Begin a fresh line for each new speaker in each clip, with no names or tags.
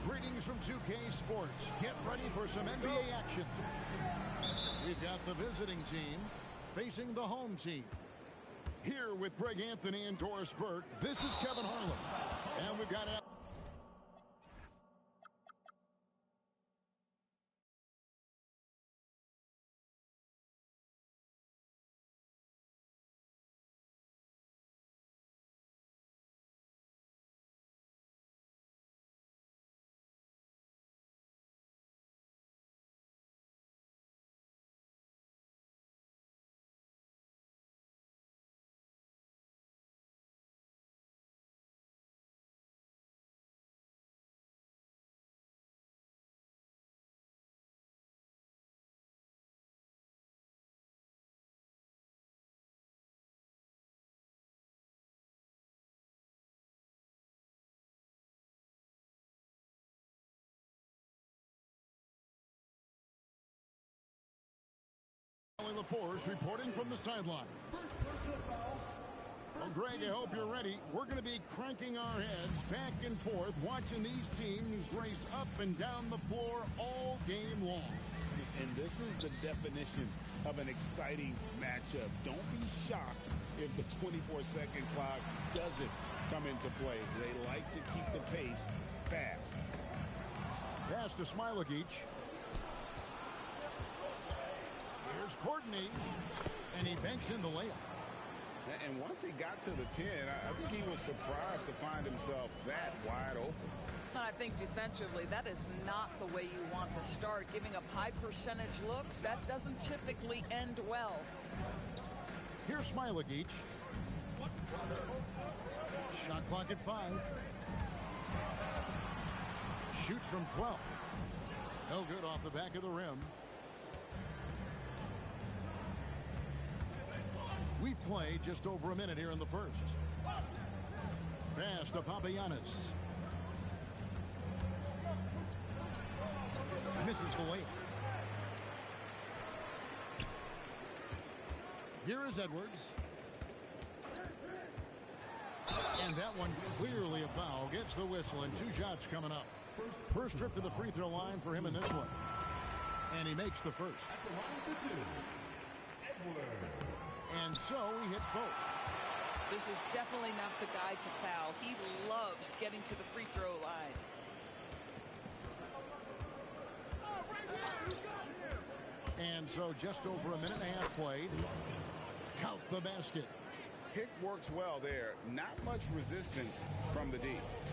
Greetings from 2K Sports. Get ready for some NBA action. We've got the visiting team facing the home team. Here with Greg Anthony and Doris Burke, this is Kevin Harlan. And we've got LaForce reporting from the sideline. Well, Greg, I hope you're ready. We're going to be cranking our heads back and forth, watching these teams race up and down the floor all game long.
And this is the definition of an exciting matchup. Don't be shocked if the 24-second clock doesn't come into play. They like to keep the pace fast.
Pass to Smailagic. Here's Courtney, and he banks in the layup.
And once he got to the 10, I think he was surprised to find himself that wide open.
I think defensively, that is not the way you want to start. Giving up high percentage looks, that doesn't typically end well.
Here's Smailagic. Shot clock at 5. Shoots from 12. No good off the back of the rim. We've played just over a minute here in the first. Pass to Papagiannis. Misses the layup. Here is Edwards. And that one clearly a foul. Gets the whistle and 2 shots coming up. First trip to the free throw line for him in this one. And he makes the first. And so he hits both.
This is definitely not the guy to foul. He loves getting to the free throw line.
And so just over a minute and a half played. Count the basket.
Pick works well there. Not much resistance from the D.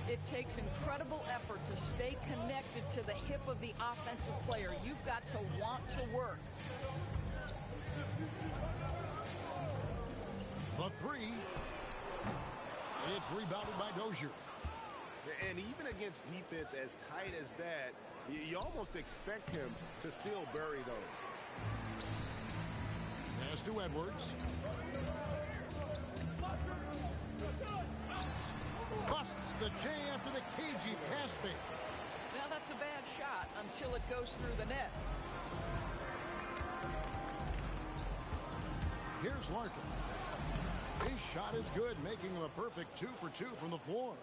It takes incredible effort to stay connected to the hip of the offensive player. You've got to want to work.
The 3. It's rebounded by Dozier.
And even against defense as tight as that, you almost expect him to still bury those.
Pass to Edwards. Busts the J after the cagey pass fake.
Now that's a bad shot until it goes through the net.
Here's Larkin. His shot is good, making him a perfect 2 for 2 from the floor.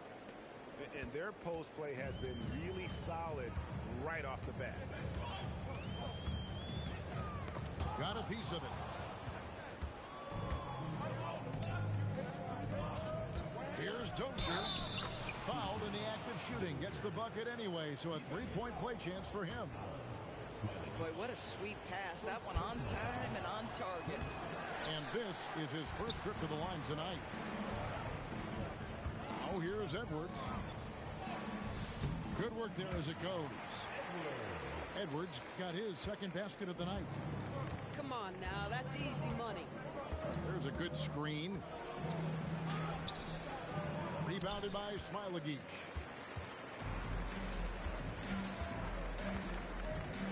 And their post play has been really solid right off the bat.
Got a piece of it. Here's Dozier. Fouled in the act of shooting. Gets the bucket anyway, so a 3-point play chance for him.
Boy, what a sweet pass. That one on time and on target.
And this is his first trip to the line tonight. Oh, here's Edwards. Good work there as it goes. Edwards got his second basket of the night.
Come on now, that's easy money.
There's a good screen. Rebounded by Smailagic.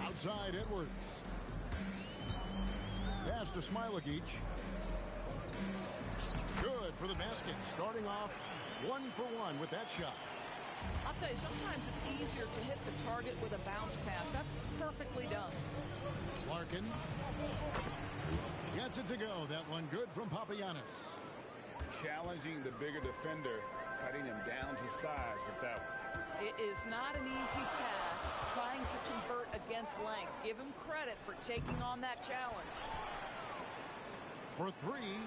Outside Edwards. Pass to Smailagic. Good for the basket. Starting off 1 for 1 with that shot.
I'll tell you, sometimes it's easier to hit the target with a bounce pass. That's perfectly done.
Larkin gets it to go. That one good from Papagiannis.
Challenging the bigger defender, cutting him down to size with that one.
It is not an easy task trying to convert against length. Give him credit for taking on that challenge.
For three.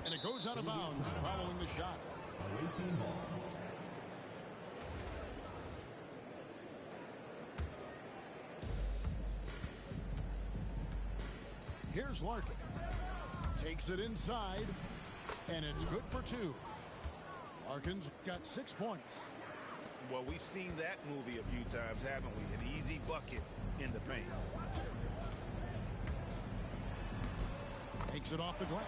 And it goes out of bounds following the shot. Here's Larkin. Takes it inside. And it's good for two. Larkin's got 6 points.
Well, we've seen that movie a few times, haven't we? An easy bucket in the paint.
Takes it off the glass.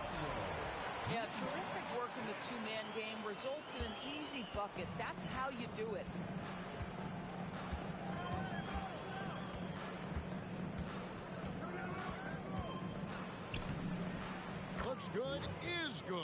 Yeah, terrific work in the two-man game results in an easy bucket. That's how you do it.
Looks good, is good.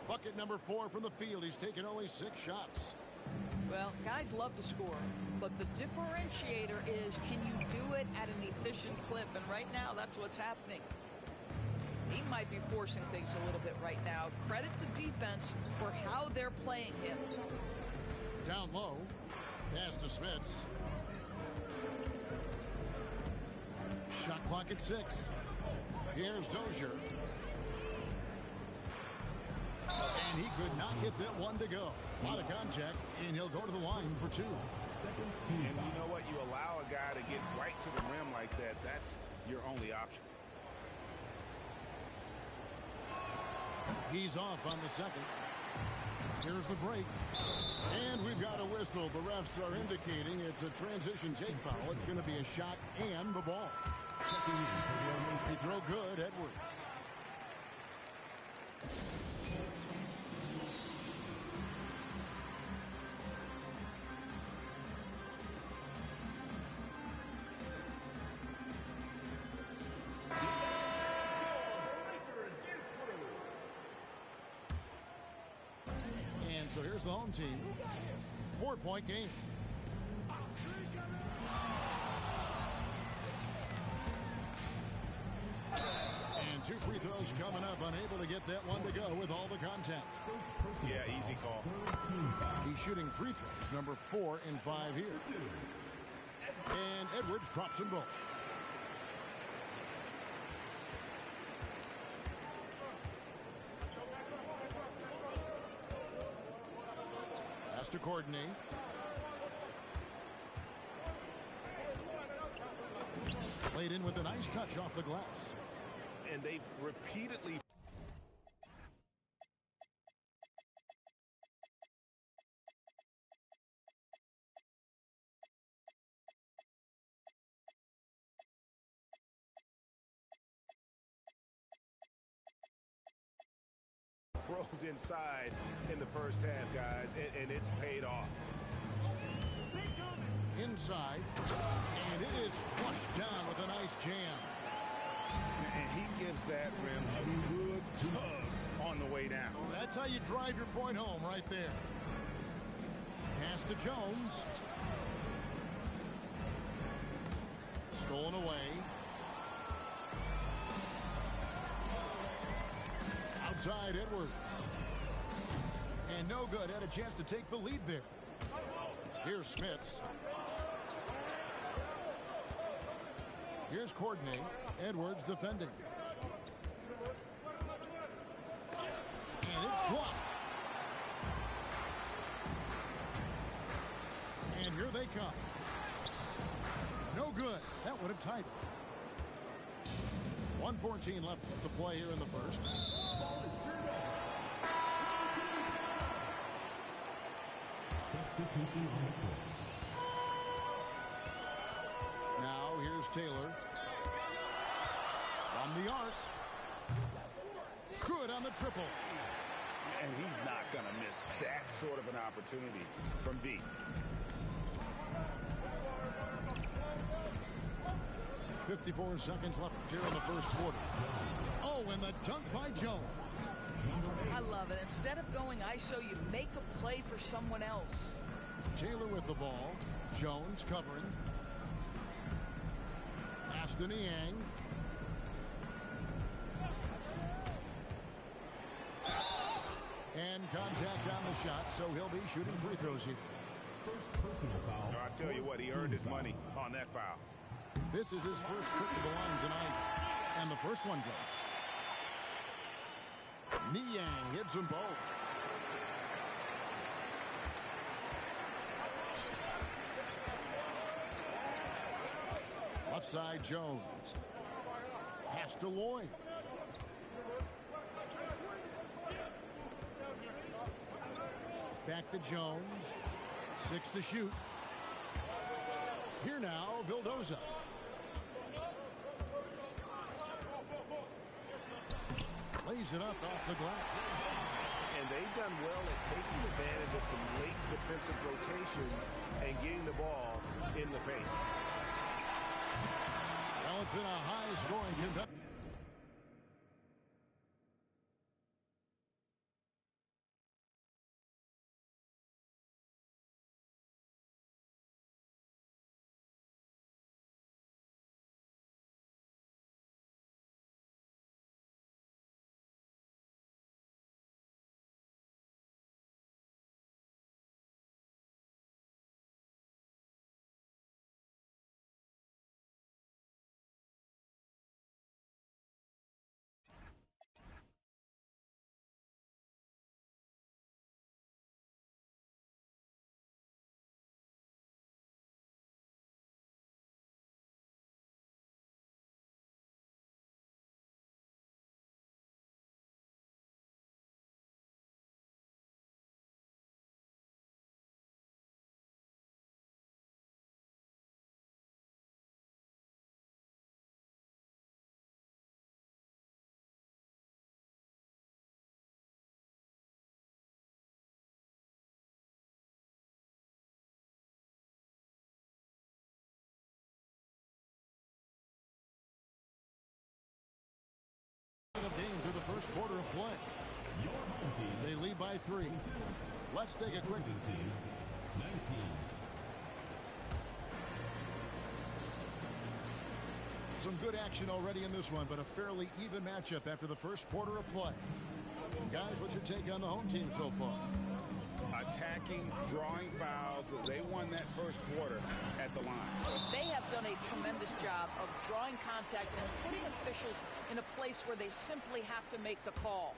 Bucket number 4 from the field. He's taken only 6 shots.
Well, guys love to score, but the differentiator is, can you do it at an efficient clip? And right now, that's what's happening. He might be forcing things a little bit right now. Credit the defense for how they're playing him.
Down low. Pass to Smits. Shot clock at 6. Here's Dozier. And he could not get that one to go. A lot of contact, and he'll go to the line for 2.
And you know what? You allow a guy to get right to the rim like that. That's your only option.
He's off on the second. Here's the break. And we've got a whistle. The refs are indicating it's a transition take foul. It's going to be a shot and the ball. Free throw good, Edwards. So here's the home team. 4-point game. And 2 free throws coming up. Unable to get that one to go with all the contact.
Yeah, easy call.
He's shooting free throws. Number 4 and 5 here. And Edwards drops them both. To coordinate. Played in with a nice touch off the glass.
And they've repeatedly rolled inside in the first half, guys, and it's paid off.
Inside, and it is flushed down with a nice jam.
And he gives that rim a good tug on the way down.
That's how you drive your point home right there. Pass to Jones. Stolen away. Outside Edwards. And no good. Had a chance to take the lead there. Here's Smits. Here's Courtney. Edwards defending. And it's blocked. And here they come. No good. That would have tied it. 1:14 left to play here in the first.
Substitution on the court.
Now here's Taylor. From the arc. Good on the triple.
And he's not going to miss that sort of an opportunity from deep.
54 seconds left here in the first quarter. Oh, and the dunk by Jones.
I love it. Instead of going ISO, you make a play for someone else.
Taylor with the ball. Jones covering. Aston Yang. And contact on the shot, so he'll be shooting free throws here.
First personal foul.
I tell you what, he earned his money on that foul.
This is his first trip to the line tonight, and the first one drops. Niang hits them both. Left side, Jones. Pass to Lloyd. Back to Jones. 6 to shoot. Here now, Vildoza. Lays it up off the glass.
And they've done well at taking advantage of some late defensive rotations and getting the ball in the paint.
Well, it's been a high-scoring contest. Of game through the first quarter of play.
Your home team.
They lead by 3. Let's take a quick.
Opposing team, 19.
Some good action already in this one, but a fairly even matchup after the first quarter of play. Guys, what's your take on the home team so far?
Attacking, drawing fouls. They won that first quarter at the line.
They have done a tremendous job of drawing contact and putting officials in a place where they simply have to make the call.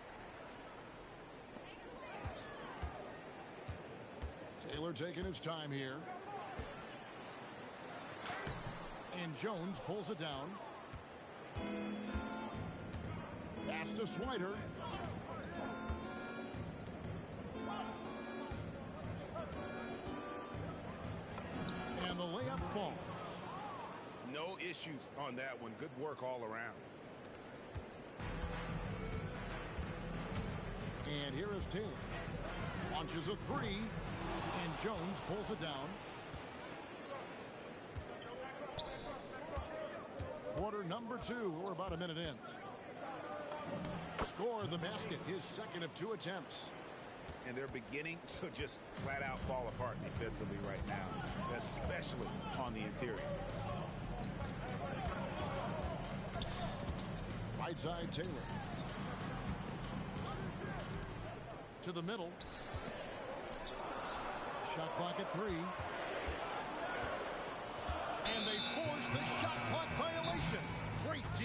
Taylor taking his time here. And Jones pulls it down. Pass to Swider. And the layup falls.
No issues on that one. Good work all around.
And here is Taylor. Launches a 3. And Jones pulls it down. Quarter number 2. We're about a minute in. Score the basket. His second of 2 attempts.
And they're beginning to just flat out fall apart defensively right now, especially on the interior.
Right side, Taylor. To the middle. Shot clock at 3. And they force the shot clock violation. Great D.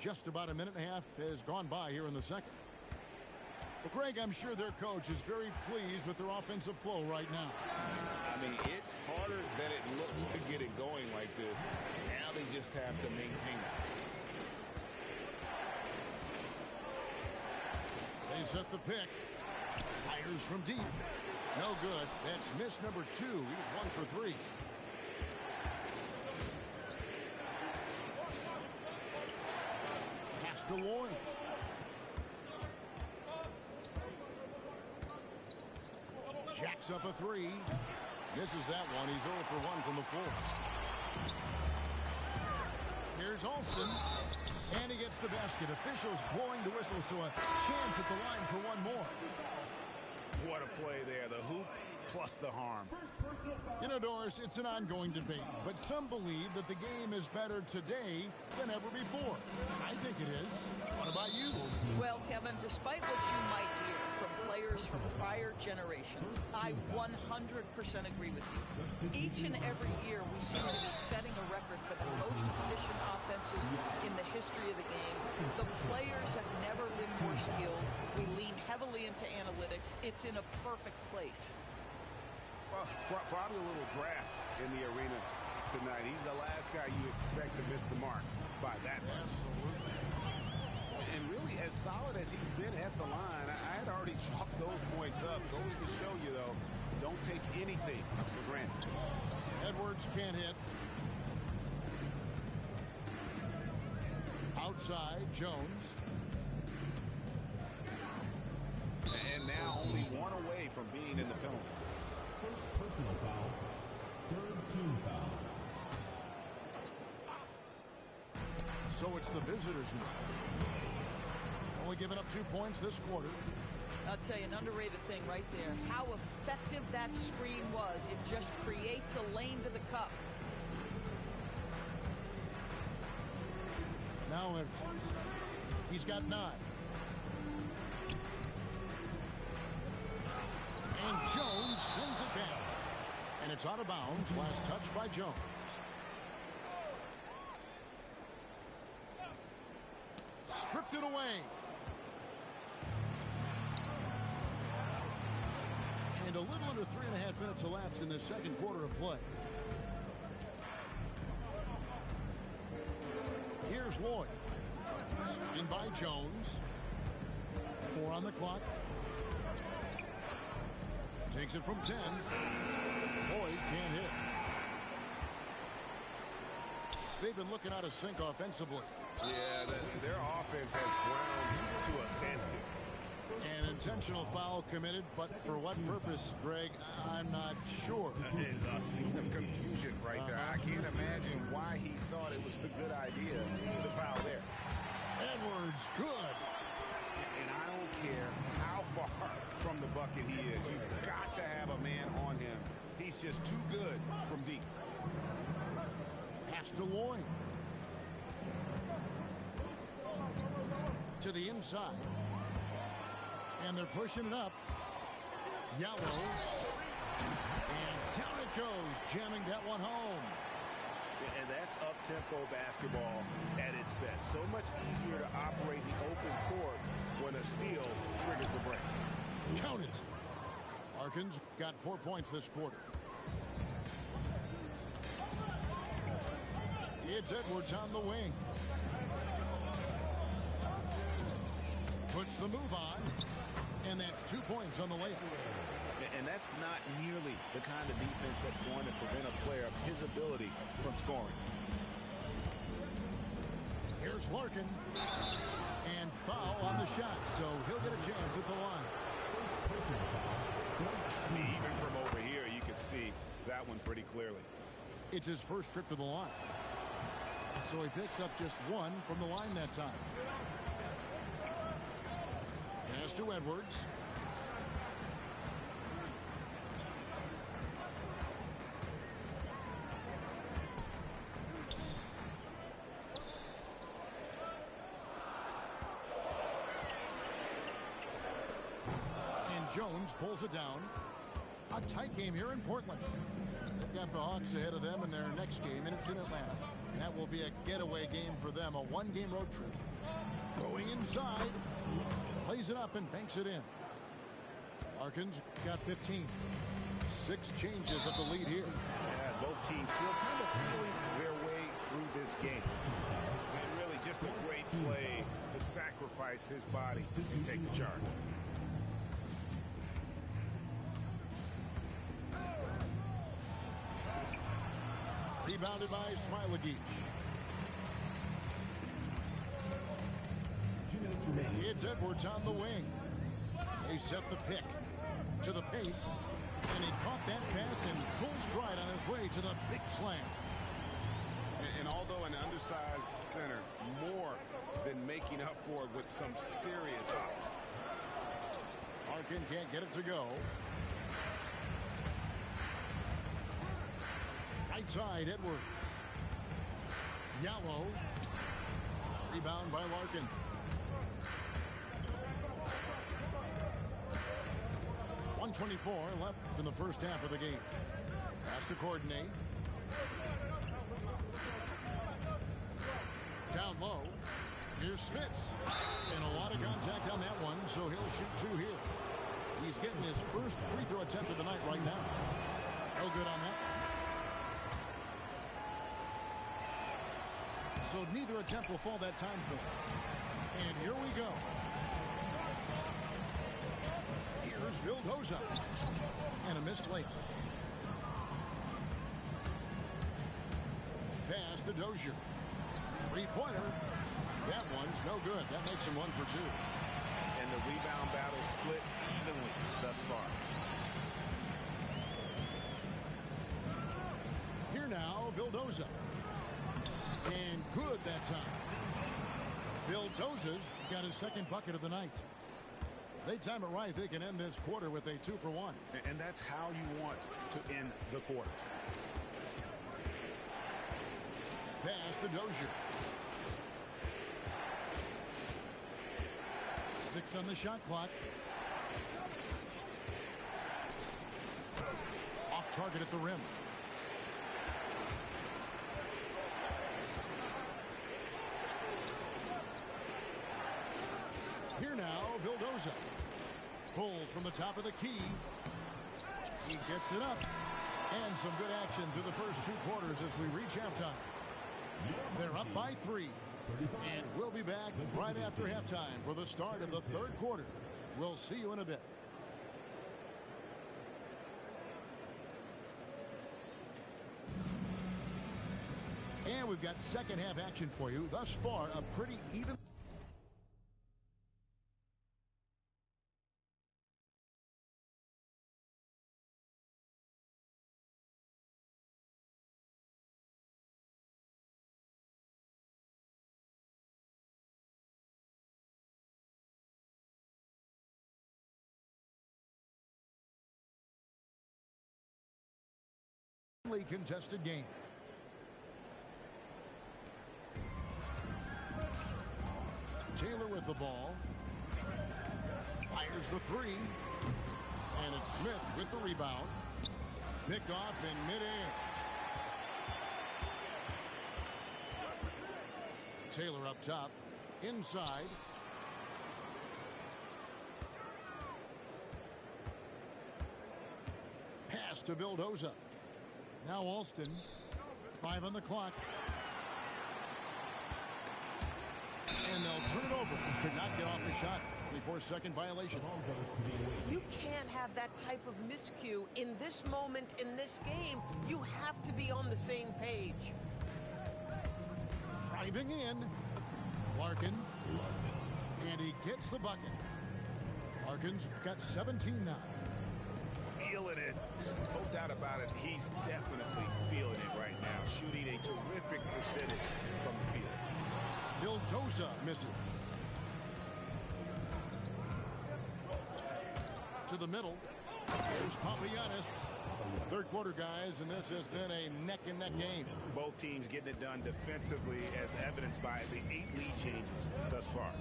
Just about a minute and a half has gone by here in the second. Well, Greg, I'm sure their coach is very pleased with their offensive flow right now.
I mean, it's harder than it looks to get it going like this. Now they just have to maintain it.
They set the pick. Fires from deep. No good. That's miss number 2. He's 1 for 3. Pass to Lloyd. Jacks up a 3. Misses that one. He's 0 for 1 from the floor. Here's Alston. And he gets the basket. Officials blowing the whistle, so a chance at the line for one more.
What a play there. The hoop plus the harm.
You know, Doris, it's an ongoing debate, but some believe that the game is better today than ever before. I think it is. What about you?
Well, Kevin, despite what you might hear from players from prior generations, I 100% agree with you. Each and every year, we seem to be setting a record for the most efficient offenses in the history of the game. The players have never been more skilled. We lean heavily into analytics. It's in a perfect place.
Well, probably a little draft in the arena tonight. He's the last guy you expect to miss the mark by that much.
Absolutely.
And really, as solid as he's been at the line, I had already chalked those points up. Goes to show you, though, don't take anything for granted.
Edwards can't hit. Outside, Jones.
And now only one away from being in the penalty.
First personal foul. Third team foul.
So it's the visitors now. Only giving up 2 points this quarter.
I'll tell you, an underrated thing right there. How effective that screen was. It just creates a lane to the cup.
Now Edwards. He's got 9. And Jones sends it down. And it's out of bounds. Last touch by Jones. Stripped it away. And a little under 3.5 minutes elapsed in the second quarter of play. Here's Lloyd. In by Jones. 4 on the clock. Takes it from 10. Lloyd can't hit. They've been looking out of sync offensively.
Yeah, their offense has ground to a standstill.
An intentional foul committed, but for what purpose, Greg, I'm not sure.
A scene of confusion right there. I can't imagine why he thought it was a good idea to foul there.
Edwards, good.
And I don't care how far from the bucket he is. You've got to have a man on him. He's just too good from deep.
Pass to Lloyd. To the inside. And they're pushing it up. Yellow. And down it goes, jamming that one home.
And that's up-tempo basketball at its best. So much easier to operate the open court when a steal triggers the break.
Count it. Larkins got 4 points this quarter. It's Edwards on the wing. Puts the move on. And that's 2 points on the layup.
And that's not nearly the kind of defense that's going to prevent a player of his ability from scoring.
Here's Larkin. And foul on the shot, so he'll get a chance at the line.
Even from over here, you can see that one pretty clearly.
It's his first trip to the line. So he picks up just 1 from the line that time. Pass to Edwards. Jones pulls it down. A tight game here in Portland. They've got the Hawks ahead of them in their next game, and it's in Atlanta. That will be a getaway game for them, a 1-game road trip. Going inside. Lays it up and banks it in. Larkin's got 15. 6 changes of the lead here.
Yeah, both teams still kind of feeling their way through this game. And really just a great play to sacrifice his body and take the charge.
Rebounded by Rakic. It's Edwards on the wing. They set the pick to the paint. And he caught that pass in full stride on his way to the big slam.
And although an undersized center, more than making up for it with some serious hops.
Larkin can't get it to go. Right side, Edwards. Yellow. Rebound by Larkin. .124 left in the first half of the game. Has to coordinate. Down low. Here's Smits. And a lot of contact on that one, so he'll shoot 2 here. He's getting his first free throw attempt of the night right now. No good on that. So neither attempt will fall that time for him. And here we go. Here's Vildoza. And a missed layup. Pass to Dozier. 3-pointer. That one's no good. That makes him 1 for 2.
And the rebound battle split evenly thus far.
Here now, Vildoza. And good that time. Vildoza's got his second bucket of the night. They time it right, they can end this quarter with a 2 for 1.
And that's how you want to end the quarters.
Pass to Dozier. 6 on the shot clock. Off target at the rim. Here now, Vildoza. Pulls from the top of the key. He gets it up. And some good action through the first 2 quarters as we reach halftime. They're up by 3. And we'll be back right after halftime for the start of the 3rd quarter. We'll see you in a bit. And we've got second half action for you. Thus far, a pretty even. Contested game. Taylor with the ball. Fires the 3. And it's Smith with the rebound. Picked off in midair. Taylor up top. Inside. Pass to Vildoza. Now Alston, 5 on the clock. And they'll turn it over. Could not get off the shot. 24-second violation.
You can't have that type of miscue in this moment in this game. You have to be on the same page.
Driving in. Larkin. And he gets the bucket. Larkin's got 17 now.
Feeling it. No doubt about it. He's definitely feeling it right now. Shooting a terrific percentage from the field.
Vildoza misses. To the middle. Here's Papagiannis. 3rd quarter, guys, and this has been a neck-and-neck game.
Both teams getting it done defensively, as evidenced by the 8 lead changes thus far.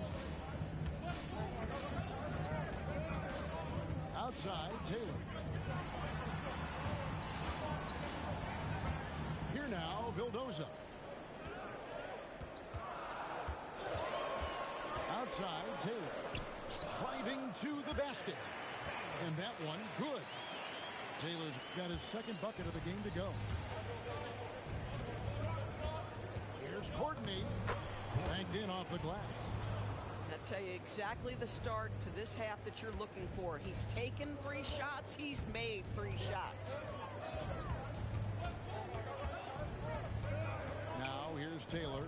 Outside, Taylor. Here now, Vildoza. side, Taylor. Driving to the basket. And that one, good. Taylor's got his second bucket of the game to go. Here's Courtney. Banked in off the glass.
I'll tell you exactly the start to this half that you're looking for. He's taken 3 shots. He's made 3 shots.
Now here's Taylor.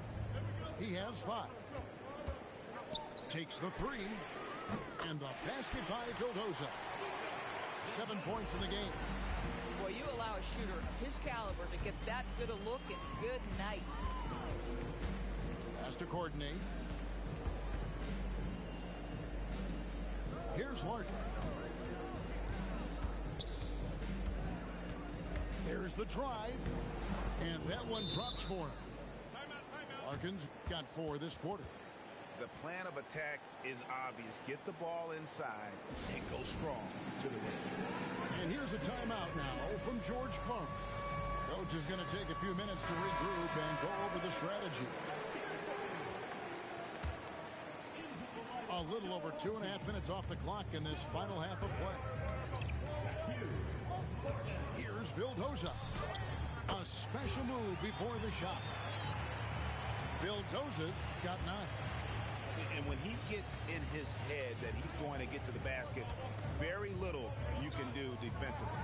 He has 5. Takes the 3. And the basket by Vildoza. 7 points in the game.
Boy, you allow a shooter of his caliber to get that good a look, and good night.
Has to coordinate. Here's Larkin. There's the drive. And that one drops for him. Larkin's got 4 this quarter.
The plan of attack is obvious. Get the ball inside and go strong to the rim.
And here's a timeout now from George Carmen. Coach is going to take a few minutes to regroup and go over the strategy. A little over 2.5 minutes off the clock in this final half of play. Here's Vildoza. A special move before the shot. Vildoza's got 9.
And when he gets in his head that he's going to get to the basket, very little you can do defensively.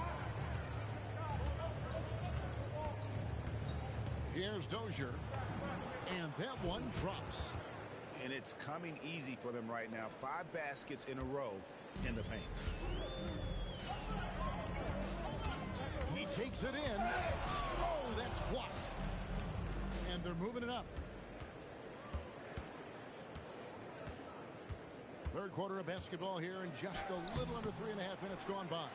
Here's Dozier. And that one drops.
And it's coming easy for them right now. 5 baskets in a row in the paint.
He takes it in. Oh, that's blocked. And they're moving it up. Third quarter of basketball here, and just a little under 3.5 minutes gone by.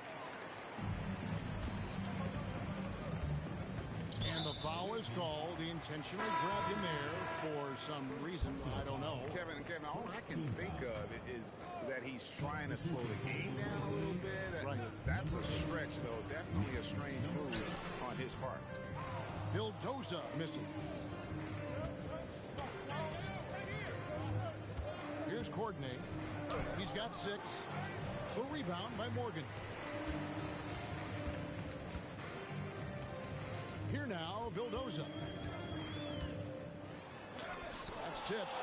And the foul is called. He intentionally grabbed him there for some reason. I don't know.
Kevin, all I can think of is that he's trying to slow the game down a little bit.
Right.
That's a stretch, though. Definitely a strange move on his part.
Vildoza missing. Here's Courtney. He's got 6. The rebound by Morgan. Here now, Vildoza. That's tipped.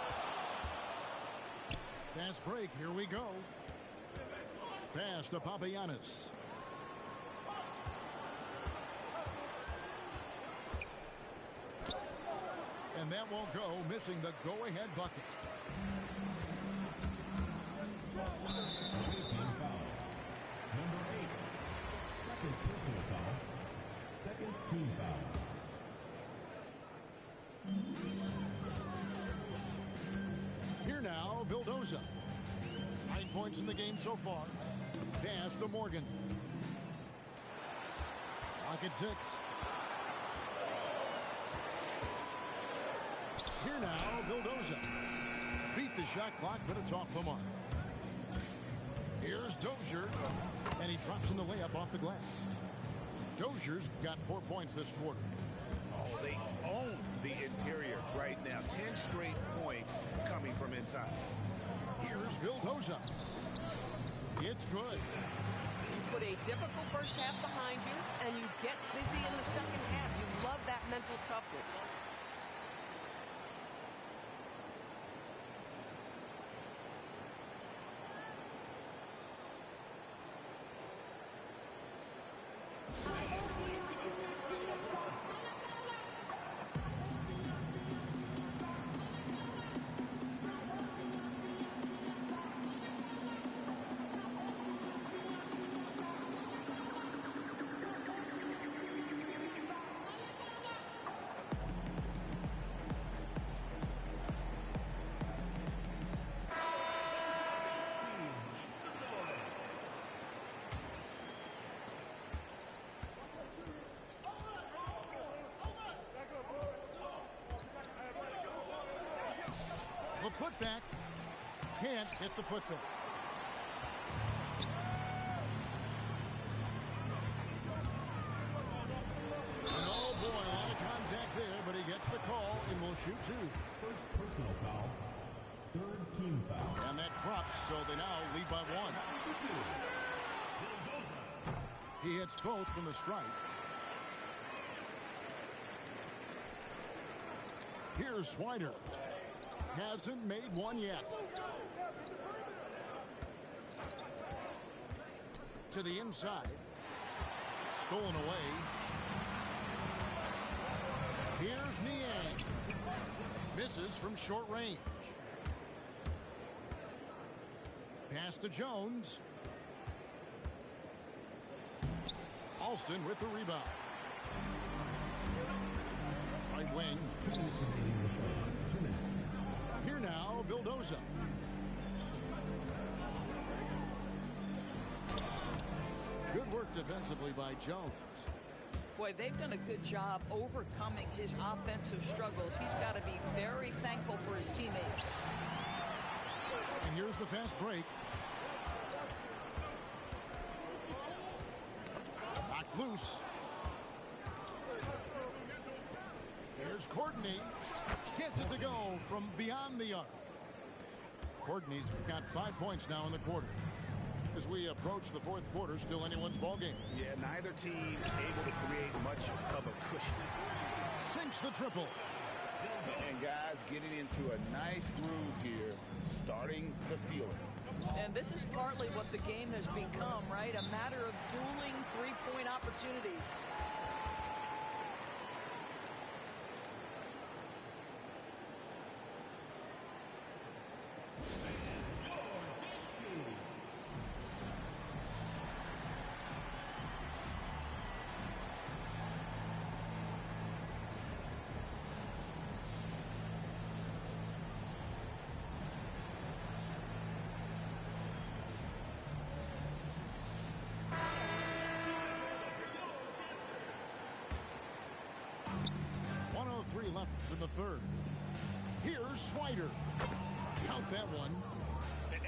Fast break. Here we go. Pass to Papagiannis. And that won't go, missing the go-ahead bucket.
Team foul. Number 8. Second personal foul. Second team foul.
Here now, Vildoza. 9 points in the game so far. Pass to Morgan. Clock at 6. Here now, Vildoza. Beat the shot clock, but it's off the mark. Here's Dozier, and he drops in the layup off the glass. Dozier's got 4 points this quarter.
Oh, they own the interior right now. 10 straight points coming from inside.
Here's Vildoza. It's good.
You put a difficult first half behind you, and you get busy in the second half. You love that mental toughness.
The putback can't hit the putback. And oh boy, a lot of contact there, but he gets the call and will shoot 2.
First personal foul. Third team foul.
drops, so they now lead by 1. He hits both from the stripe. Here's Swider. Hasn't made one yet. To the inside. Stolen away. Here's Niang. Misses from short range. Pass to Jones. Alston with the rebound. Right wing.
2 minutes remaining in the play. 2 minutes.
Here now, Vildoza. Good work defensively by Jones.
Boy, they've done a good job overcoming his offensive struggles. He's got to be very thankful for his teammates.
And here's the fast break. Knocked loose. Here's Courtney. Gets it to go from beyond the arc. Courtney's got 5 points now in the quarter. As we approach the fourth quarter, still anyone's ball game.
Yeah, neither team able to create much of a cushion.
Sinks the triple.
And guys getting into a nice groove here, starting to feel it.
And this is partly what the game has become, right? A matter of dueling three-point opportunities.
Left in the third. Here's Swider. Count that one.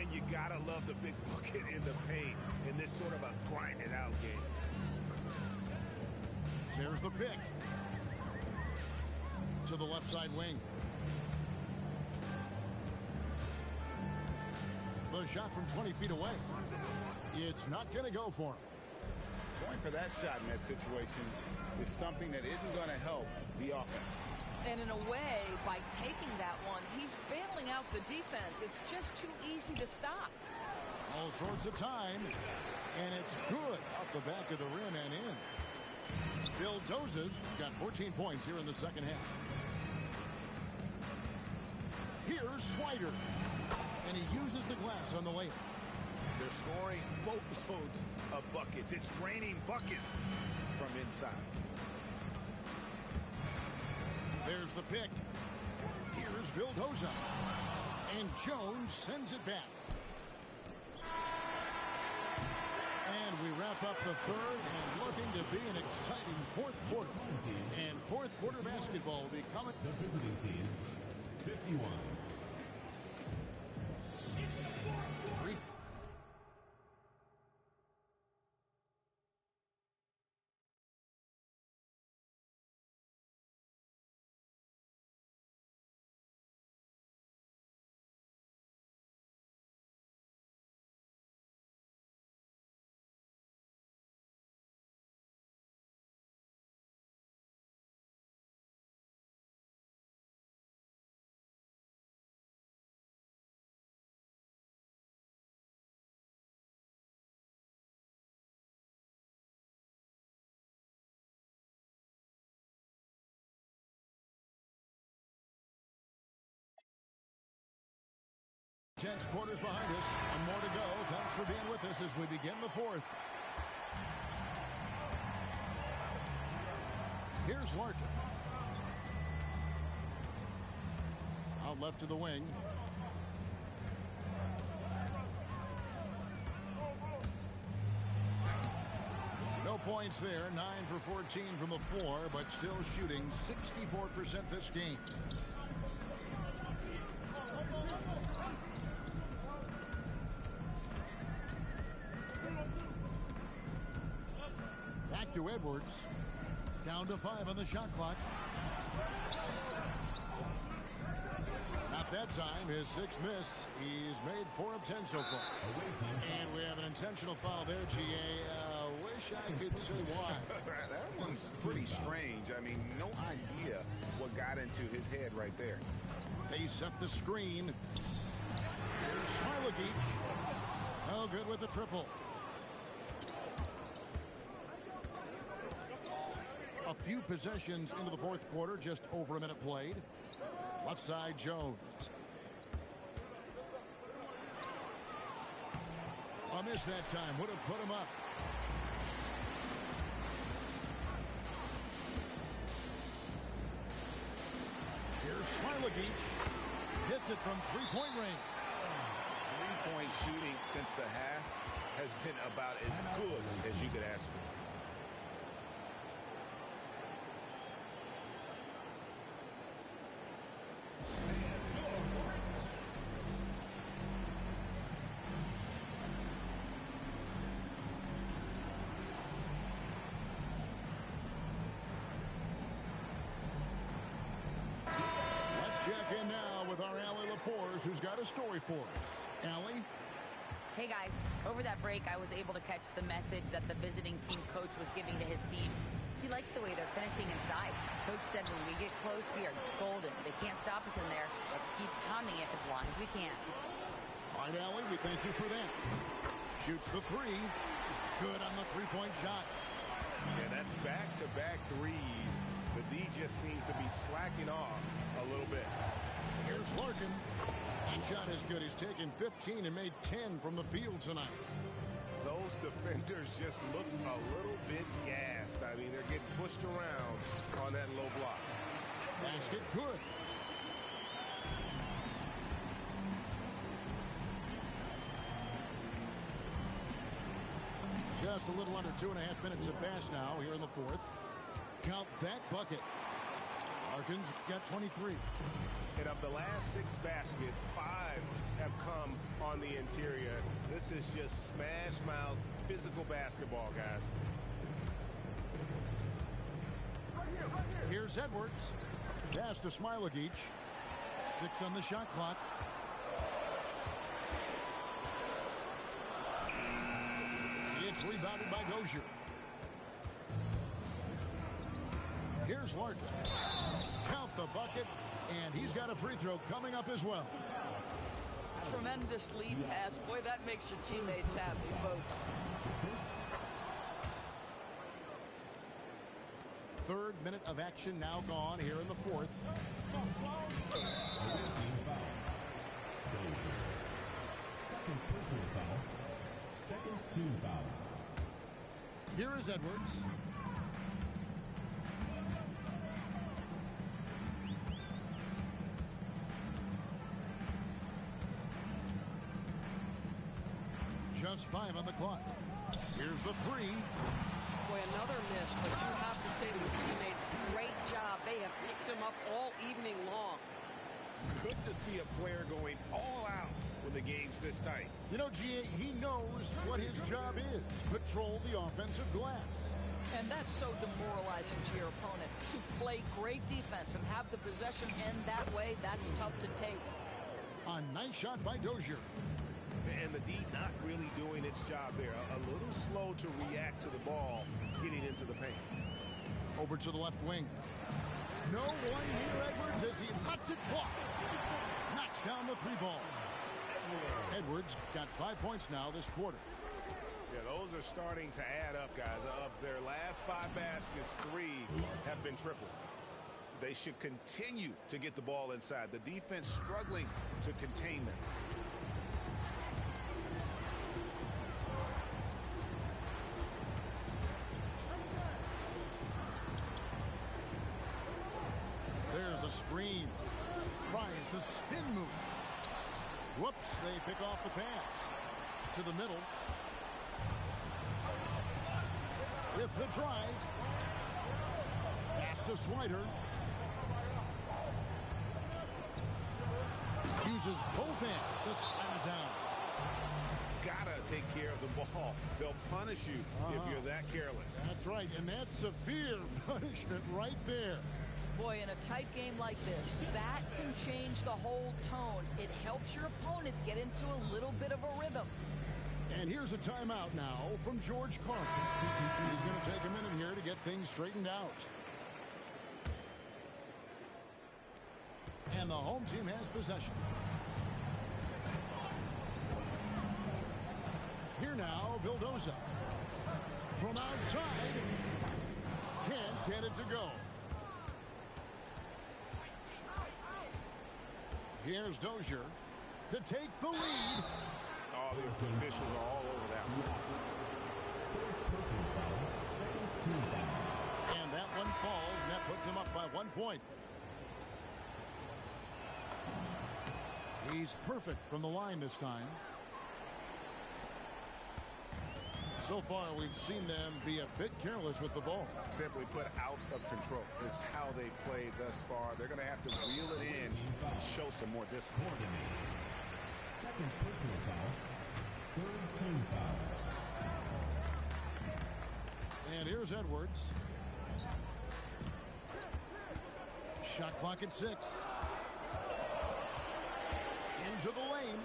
And you gotta love the big bucket in the paint in this sort of a grinded out game.
There's the pick. To the left side wing. The shot from 20 feet away. It's not going to go for him.
Going for that shot in that situation is something that isn't going to help the offense.
And in a way, by taking that one, he's bailing out the defense. It's just too easy to stop.
All sorts of time. And it's good off the back of the rim and in. Vildoza's got 14 points here in the second half. Here's Swider. And he uses the glass on the layup.
They're scoring boatloads of buckets. It's raining buckets from inside.
There's the pick. Here's Vildoza. And Jones sends it back. And we wrap up the third and looking to be an exciting fourth quarter. And fourth quarter basketball will be coming.
The visiting team, 51.
Tense quarters behind us, and more to go. Thanks for being with us as we begin the fourth. Here's Larkin. Out left to the wing. No points there. 9 for 14 from the floor, but still shooting 64% this game. To Edwards. Down to 5 on the shot clock. Now Not that time. His sixth miss. He's made 4 of 10 so far. And we have an intentional foul there, GA. Wish I could say why.
That one's pretty strange. I mean, no idea what got into his head right there.
They set the screen. Here's Rakic. No good with the triple. A few possessions into the fourth quarter, just over a minute played. Left side, Jones. A miss that time. Would have put him up. Here's Rakic. Hits it from three-point range.
Three-point shooting since the half has been about as good as you could ask for.
Who's got a story for us? Allie?
Hey guys, over that break I was able to catch the message that the visiting team coach was giving to his team. He likes the way they're finishing inside. Coach said when we get close we are golden. They can't stop us in there. Let's keep pounding it as long as we can.
All right, Allie, we thank you for that. Shoots the three. Good on the three-point shot.
Yeah, that's back-to-back threes. The D just seems to be slacking off a little bit.
Here's Larkin. And shot is good. He's taken 15 and made 10 from the field tonight.
Those defenders just look a little bit gassed. I mean, they're getting pushed around on that low block.
Basket good. Just a little under 2.5 minutes have passed now here in the fourth. Count that bucket. Larkin's got 23.
And of the last 6 baskets, 5 have come on the interior. This is just smash mouth physical basketball, guys.
Here's Edwards. Pass to Rakic. 6 on the shot clock. It's rebounded by Dozier. Here's Larkin. Count the bucket, and he's got a free throw coming up as well.
Tremendous lead pass. Boy, that makes your teammates happy, folks.
Third minute of action now gone here in the fourth.
Second personal foul. Second team foul.
Here is Edwards. Just 5 on the clock. Here's the three.
Boy, another miss, but you have to say to his teammates, great job. They have picked him up all evening long.
Good to see a player going all out when the game's this tight.
You know, GA, he knows what his job is. Control the offensive glass.
And that's so demoralizing to your opponent. To play great defense and have the possession end that way, that's tough to take.
A nice shot by Dozier.
And the D not really doing its job there. A little slow to react to the ball getting into the paint.
Over to the left wing. No one near Edwards as he lets it fly. Knocks down the three ball. Edwards got 5 points now this quarter.
Yeah, those are starting to add up, guys. Of their last 5 baskets, 3 have been triples. They should continue to get the ball inside. The defense struggling to contain them.
There's a screen. Tries the spin move. Whoops, they pick off the pass. To the middle. With the drive. Pass to Swider. Uses both hands to slam it down.
Gotta take care of the ball. They'll punish you if you're that careless.
That's right, and that's severe punishment right there.
Boy, in a tight game like this, that can change the whole tone. It helps your opponent get into a little bit of a rhythm.
And here's a timeout now from George Carlson. He's going to take a minute here to get things straightened out. And the home team has possession. Here now, Vildoza. From outside. Can't get it to go. Here's Dozier to take the lead.
Oh, the officials are all over that one.
And that one falls, and that puts him up by 1 point. He's perfect from the line this time. So far, we've seen them be a bit careless with the ball.
Simply put, out of control is how they played thus far. They're going to have to reel it in and show some more discipline.
Second personal foul. Third team foul.
And here's Edwards. Shot clock at 6. Into the lane.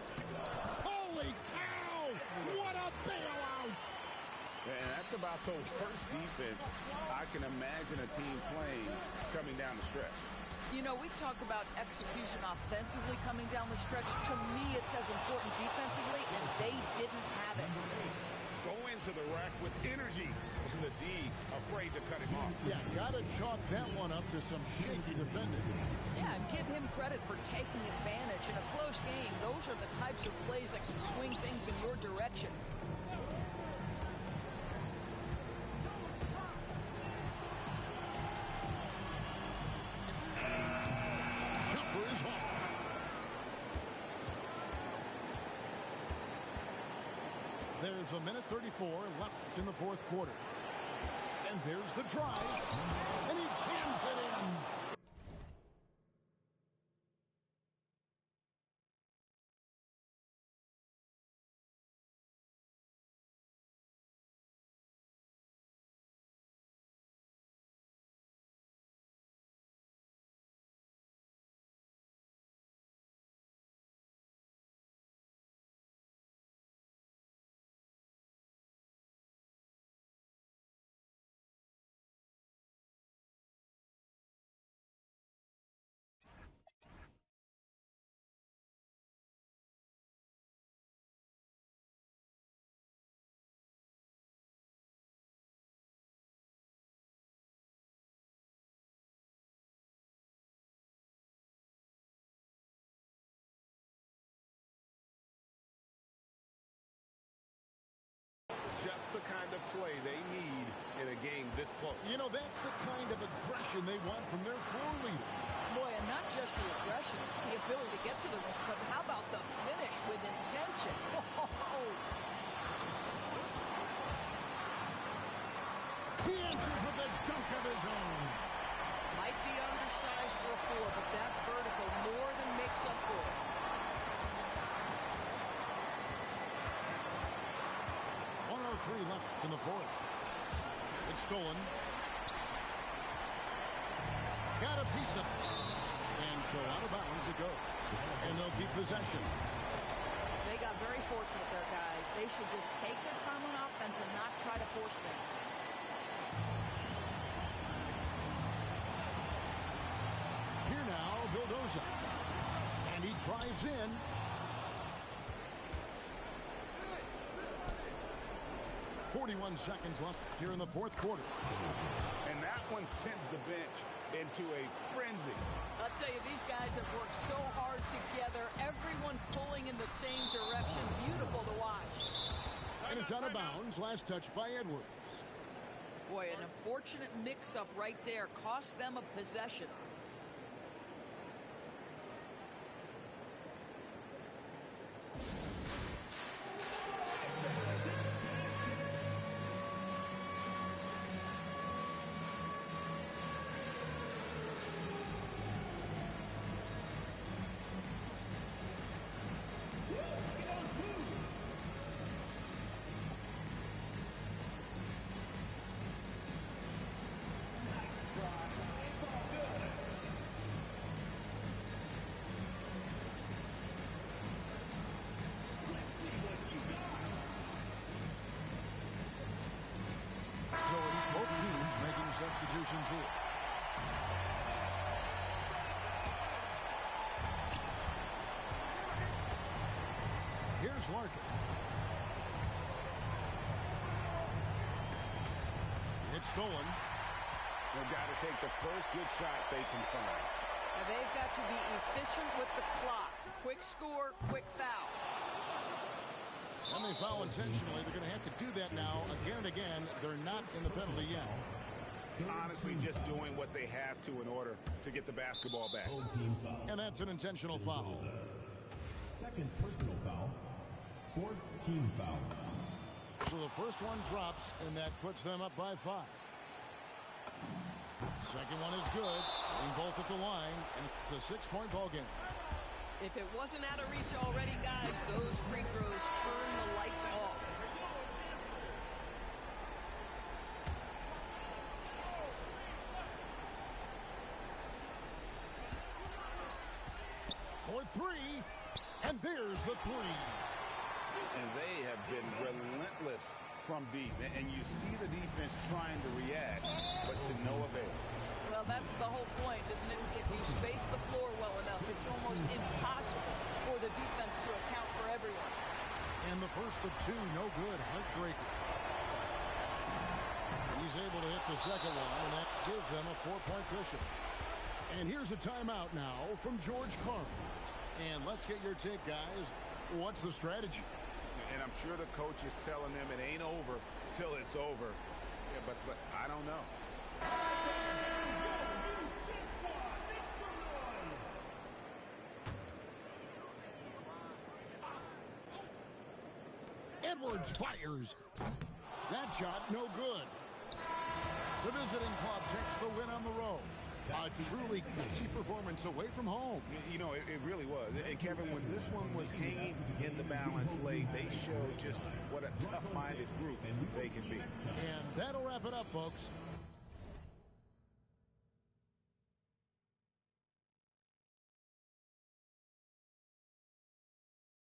Holy cow! What a bailout!
And that's about the worst defense I can imagine a team playing coming down the stretch.
You know, we talk about execution offensively coming down the stretch. To me, it's as important defensively, and they didn't have it.
Go into the rack with energy. Wasn't the D afraid to cut him off?
Yeah, gotta chalk that one up to some shaky defending.
Yeah, and give him credit for taking advantage. In a close game, those are the types of plays that can swing things in your direction.
There's a minute 34 left in the fourth quarter. And there's the drive. And he jams it in.
Just the kind of play they need in a game this close.
You know, that's the kind of aggression they want from their floor leader.
Boy, and not just the aggression, the ability to get to the rim, but how about the finish with intention?
He answers with a dunk of his own.
Might be undersized for a 4, but that vertical more than makes up for it.
Three left in the fourth. It's stolen. Got a piece of it. And so out of bounds it goes. And they'll keep possession.
They got very fortunate there, guys. They should just take their time on offense and not try to force things.
Here now, Vildoza. And he drives in. .41 seconds left here in the fourth quarter.
And that one sends the bench into a frenzy.
I'll tell you, these guys have worked so hard together. Everyone pulling in the same direction. Beautiful to watch.
And it's out of bounds. Last touch by Edwards.
Boy, an unfortunate mix-up right there. Cost them a possession.
substitutions here. Here's Larkin. It's stolen.
They've got to take the first good shot they can find.
And they've got to be efficient with the clock. Quick score, quick foul.
And they foul intentionally. They're going to have to do that now again and again. They're not in the penalty yet.
Honestly, just doing what they have to in order to get the basketball back.
And that's an intentional foul.
Second personal foul. Fourth team foul.
So the first one drops, and that puts them up by 5. Second one is good. Getting both at the line, and it's a 6-point ball game.
If it wasn't out of reach already, guys, those free throws turn the lights off.
For 3, and there's the 3.
And they have been relentless from deep. And you see the defense trying to react, but to no avail.
Well, that's the whole point, isn't it? If you space the floor well enough, it's almost impossible for the defense to account for everyone.
And the first of 2, no good. Heartbreaker. He's able to hit the second one, and that gives them a 4-point cushion. And here's a timeout now from George Carl. And let's get your take, guys. What's the strategy?
And I'm sure the coach is telling them it ain't over till it's over. Yeah, but I don't know.
Edwards fires. That shot, no good. The visiting club takes the win on the road. A truly gutsy performance away from home.
You know, it really was. And Kevin, when this one was hanging in the balance late, they showed just what a tough-minded group they can be.
And that'll wrap it up, folks.